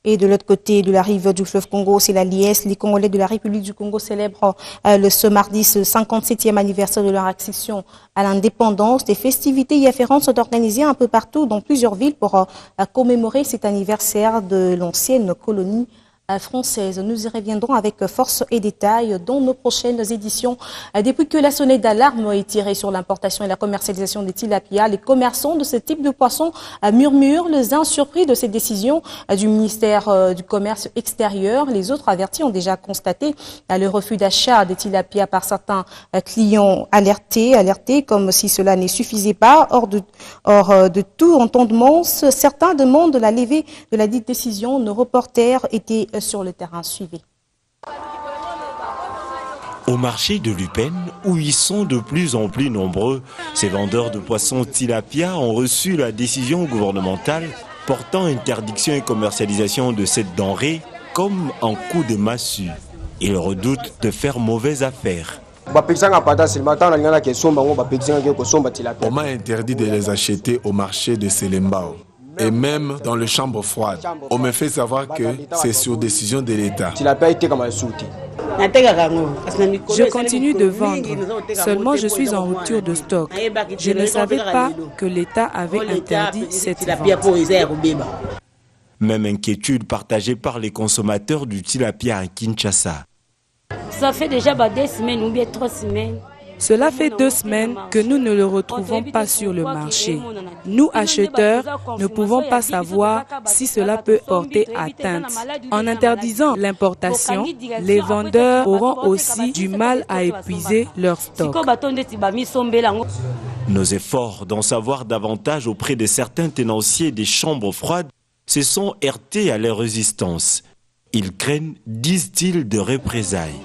Et de l'autre côté de la rive du fleuve Congo, c'est la liesse. Les Congolais de la République du Congo célèbrent ce mardi ce 57e anniversaire de leur accession à l'indépendance. Des festivités y afférentes sont organisées un peu partout dans plusieurs villes pour commémorer cet anniversaire de l'ancienne colonie française. Nous y reviendrons avec force et détails dans nos prochaines éditions. Depuis que la sonnette d'alarme est tirée sur l'importation et la commercialisation des tilapias, les commerçants de ce type de poissons murmurent, les uns surpris de cette décision du ministère du Commerce extérieur. Les autres avertis ont déjà constaté le refus d'achat des tilapias par certains clients alertés comme si cela ne suffisait pas. Hors de tout entendement, certains demandent la levée de la dite décision. Nos reporters étaient sur le terrain. Suivi. Au marché de Lupin, où ils sont de plus en plus nombreux, ces vendeurs de poissons tilapia ont reçu la décision gouvernementale portant interdiction et commercialisation de cette denrée comme un coup de massue. Ils redoutent de faire mauvaise affaire. On m'a interdit de les acheter au marché de Selembao. Et même dans les chambres froides, on me fait savoir que c'est sur décision de l'État. Je continue de vendre, seulement je suis en rupture de stock. Je ne savais pas que l'État avait interdit cette vente. Même inquiétude partagée par les consommateurs du tilapia à Kinshasa. Ça fait déjà 2 semaines ou bien 3 semaines. Cela fait 2 semaines que nous ne le retrouvons pas sur le marché. Nous, acheteurs, ne pouvons pas savoir si cela peut porter atteinte. En interdisant l'importation, les vendeurs auront aussi du mal à épuiser leur stock. Nos efforts d'en savoir davantage auprès de certains tenanciers des chambres froides se sont heurtés à leur résistance. Ils craignent, disent-ils, de représailles.